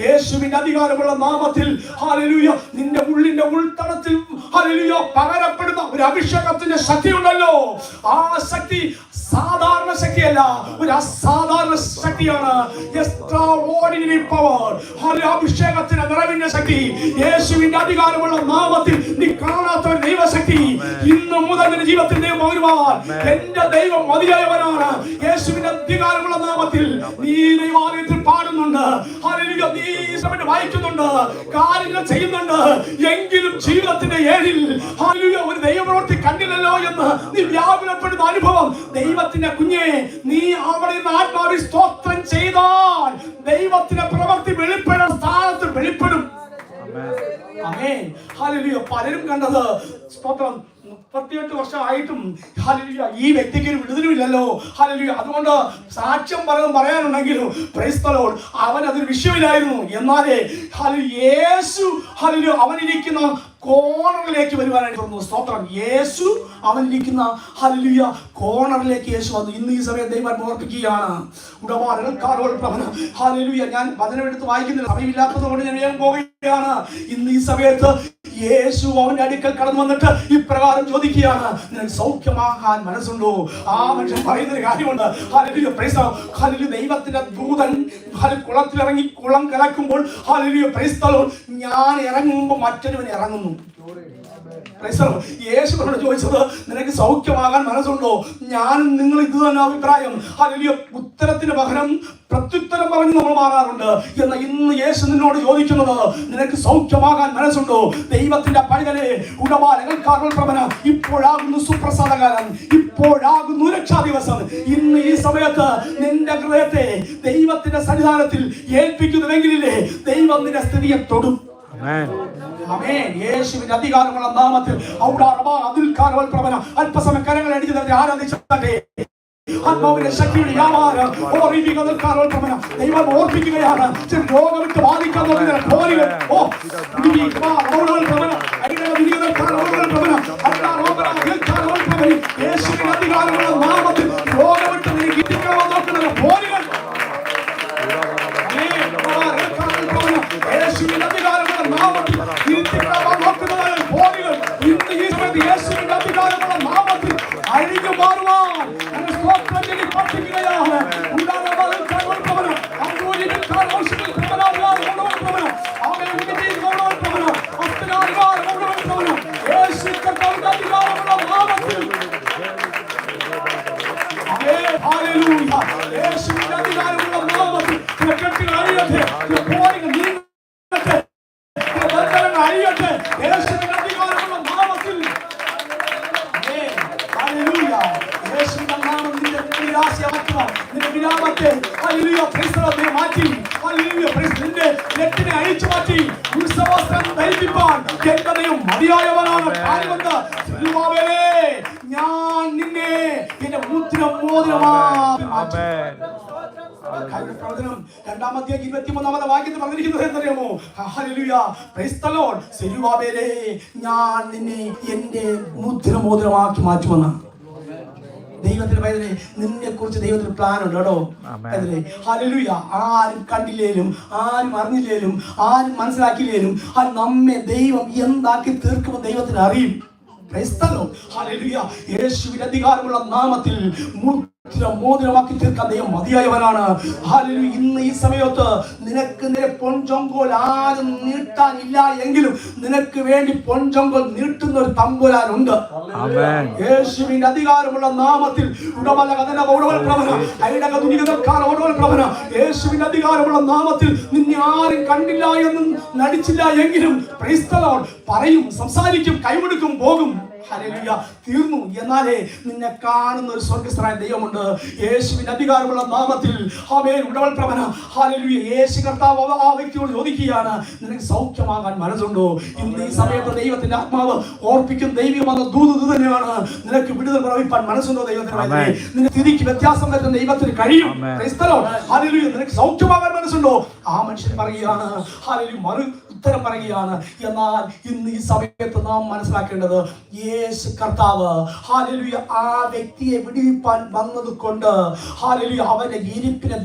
യേശുവിന്റെ അധികാരമുള്ള നാമത്തിൽ ഹല്ലേലൂയ നിന്റെ ഉള്ളിന്റെ ഉൾത്തടത്തിൽ ഹല്ലേലൂയ പകരപ്പെടുന്ന ഒരു അഭിഷേകത്തിന്റെ ശക്തി ഉണ്ടല്ലോ. ആ ശക്തി സാധാരണ ശക്തിയല്ല, ഒരു അസാധാരണ ശക്തിയാണ്. എക്സ്ട്രാഓർഡിനറി പവർ, അഭിഷേകത്തിന്റെ നിറവിന്റെ ശക്തി, യേശുവിന്റെ അധികാരമുള്ള നാമത്തിൽ നീ കാണാത്ത ഒരു ദൈവശക്തി ഇന്ന് മുതൽ നിന്റെ ജീവിതത്തിൽ ദൈവം പകരുവാൻ എന്റെ ദൈവം മതിയായവനാണ്. യേശുവിന്റെ അധികാരമുള്ള നാമത്തിൽ നീ ദൈവാലയത്തിൽ പാടുന്നുണ്ട്, ഹല്ലേലൂയ നീ ഈശ്വരനെ വായിക്കുന്നുണ്ട്, കാര്യങ്ങൾ ചെയ്യുന്നുണ്ട്, എങ്കിലും ജീവിതത്തിന്റെ ഏഴിൽ ഹല്ലേലൂയ ഒരു ദൈവപ്രവൃത്തി കണ്ടില്ലല്ലോ എന്ന് നീ വ്യാകുലപ്പെടുന്ന അനുഭവം, ദൈവത്തിന്റെ കുഞ്ഞെ നീ അവിടെ നിന്ന് ആത്മാവിൽ സ്തോത്രം ചെയ്താൽ ദൈവത്തിന്റെ പ്രവൃത്തി വെളിപ്പെടുന്ന സ്ഥാനത്ത് വെളിപ്പെടും. ആമേൻ. ഹല്ലേലൂയ. പലരും കണ്ടത് സ്തോത്രം 38 വർഷമായിട്ടും ഹല്ലേലൂയ ഈ വ്യക്തിക്ക് ഒരു വിടുതലുമില്ലല്ലോ. ഹല്ലേലൂയ. അതുകൊണ്ട് സാക്ഷ്യം പറയാനുണ്ടെങ്കിലും പ്രൈസ് ദി ലോർഡ് അവൻ അതൊരു വിഷയമില്ലായിരുന്നു. എന്നാലേ യേശു ഹല്ലേലൂയ അവനിരിക്കുന്ന കോണറിലേക്ക് വരുവാനായിട്ട് തോന്നുന്നു. സ്തോത്രം. യേശു അവനിരിക്കുന്ന ഹല്ലേലൂയ കോണറിലേക്ക് യേശു വന്നു. ഇന്ന് ഈ സമയം ദൈവം ഓർപ്പിക്കുകയാണ്. ഹല്ലേലൂയ. ഞാൻ വചനം എടുത്ത് വായിക്കുന്നില്ല, സമയമില്ലാത്തത് കൊണ്ട് ഞാൻ വേഗം പോവുകയാണ്. ഇന്ന് ഈ സമയത്ത് യേശു അവന്റെ അടുക്കൽ കടന്നു വന്നിട്ട് ഇപ്രകാരം ചോദിക്കുകയാണ്, നിനക്ക് സൗഖ്യമാകാൻ മനസ്സുണ്ടോ? ആ മനുഷ്യൻ പറയുന്ന ഒരു കാര്യമുണ്ട്. Hallelujah. Praise the Lord. Hallelujah. ദൈവത്തിന്റെ ദൂതൻ കുളത്തിലിറങ്ങി കുളം കലക്കുമ്പോൾ ഹല്ലേലൂയ പ്രൈസ് ദി ലോർഡ് ഞാൻ ഇറങ്ങുമ്പോൾ മറ്റൊരുവൻ ഇറങ്ങുന്നു. യേശുവിനോട് ചോദിച്ചത് നിനക്ക് സൗഖ്യമാകാൻ മനസ്സുണ്ടോ? ഞാനും നിങ്ങൾ ഇത് തന്നെ അഭിപ്രായം. ഹല്ലേലൂയ. ഉത്തരത്തിന് പകരം പ്രത്യുത്തരം പറഞ്ഞ് നമ്മൾ മാറാറുണ്ട്. എന്നാൽ ഇന്ന് യേശു നിന്നോട് ചോദിക്കുന്നത് നിനക്ക് സൗഖ്യമാകാൻ മനസ്സുണ്ടോ? ദൈവത്തിന്റെ പൈതലേ, ഉടവാലകൾക്കാർവൽപ്രവന, ഇപ്പോഴാകുന്നു സുപ്രസാദകാലം, ഇപ്പോഴാകുന്നു രക്ഷാ ദിവസം. ഇന്ന് ഈ സമയത്ത് നിന്റെ ഹൃദയത്തെ ദൈവത്തിന്റെ സന്നിധാനത്തിൽ ഏൽപ്പിക്കുന്നുവെങ്കിലേ ദൈവം നിന്റെ സ്ഥിതിയെ തൊടും. യേശുവിന്റെ അധികാരമുള്ള നാമത്തിൽ അല്പസമയം കരങ്ങൾ അടിച്ചു തന്നെ ആരാധിച്ചേ. ആത്മാവിന്റെ ശക്തിയുടെ വ്യാപാരം ദൈവം ഓർപ്പിക്കുകയാണ്. രോഗം വിട്ട് ബാധിക്കാൻ നോക്കുന്ന പോരികൾ യേശുവിന്റെ അധികാരമുള്ള നാമത്തിൽ രോഗം വിട്ട് നോക്കുന്ന പോരികൾ യേശുവിന്റെ അധികാരമുള്ള നാമത്തിൽ നോക്കുന്നതായ പോരികൾ ഇന്ന് ഈ സമയത്ത് യേശുവിന്റെ അധികാരമുള്ള നാമത്തിൽ അഴിഞ്ഞു മാറുവാൻ പഠിക്കുകയാണ്. ഞാൻ നിന്നെ എന്റെ രണ്ടാമത്തെ 23-ാമത്തെ വാക്യത്തിൽ പറഞ്ഞിരിക്കുന്നത് എന്നറിയാമോ? ഹല്ലേലൂയ. Praise the Lord. സെരുബാബേലേ, ഞാൻ നിന്നെ എന്റെ മുദ്രമോതിരമാക്കി മാറ്റുമെന്ന്. ദൈവത്തിന്റെ പൈതലേ, നിന്നെ കുറിച്ച് ദൈവത്തിന് പ്ലാൻ ഉണ്ട് കേട്ടോ. ഹല്ലേലൂയ. ആരും കണ്ടില്ലേലും ആരും അറിഞ്ഞില്ലേലും ആരും മനസ്സിലാക്കില്ലേലും നമ്മെ ദൈവം എന്താക്കി തീർക്കുമ്പോൾ ദൈവത്തിന് അറിയും. യേശുവിന്റെ അധികാരമുള്ള നാമത്തിൽ മോതിരമാക്കി തീർക്കാൻ ദൈവം മതിയായവനാണ്. ഹല്ലേലൂയ. ഇന്ന് ഈ സമയത്ത് നിനക്ക് പൊൻചൊങ്കോൽ ആരും നീട്ടാനില്ല എങ്കിലും നിനക്ക് വേണ്ടി പൊൻചൊങ്കോൽ നീട്ടുന്ന ഒരു തമ്പുരാനുണ്ട്. യേശുവിന്റെ അധികാരമുള്ള നാമത്തിൽ യേശുവിന്റെ അധികാരമുള്ള നാമത്തിൽ നിന്നെ ആരും കണ്ടില്ല എന്നും നടിച്ചില്ല എങ്കിലും പ്രൈസ് ദി ലോർഡ് പറയും, സംസാരിക്കും, കൈമെടുക്കും, പോകും. ഹല്ലേലൂയ. തീർന്നു. എന്നാലേ നിന്നെ കാണുന്ന ഒരു സ്വർഗ്ഗസ്ഥനായ ദൈവമുണ്ട്. യേശുവിന്റെ അധികാരമുള്ള നാമത്തിൽ ആമേൻ. ഉടവൽപ്രവന. ഹല്ലേലൂയ. യേശു കർത്താവ് ആ വ്യക്തിയോട് ചോദിക്കുകയാണ്, നിനക്ക് സൗഖ്യമാകാൻ മനസ്സുണ്ടോ? ഇന്ന് ഈ സമയത്ത് ദൈവത്തിന്റെ ആത്മാവ് ഓർപ്പിക്കും, ദൈവം ദൂത് തന്നെയാണ്. നിനക്ക് വിടുതൽ പ്രാപിപ്പാൻ മനസ്സുണ്ടോ? ദൈവത്തിന് നിന്റെ സ്ഥിതിക്ക് വ്യത്യാസം വരുന്ന ദൈവത്തിന് കഴിയും. ഹല്ലേലൂയ. നിനക്ക് സൗഖ്യമാകാൻ മനസ്സുണ്ടോ? ആ മനുഷ്യൻ പറയുകയാണ്, ഹല്ലേലൂയ, മറു ഉത്തരം പറയുകയാണ്. എന്നാൽ ഇന്ന് ഈ സമയത്ത് നാം മനസ്സിലാക്കേണ്ടത് യേശു കർത്താവ് ഹല്ലേലൂയ ആ വ്യക്തിയെ വിടുവിപ്പാൻ വന്നത് കൊണ്ട് ഹല്ലേലൂയ അവന്റെ ഇരിപ്പിനെ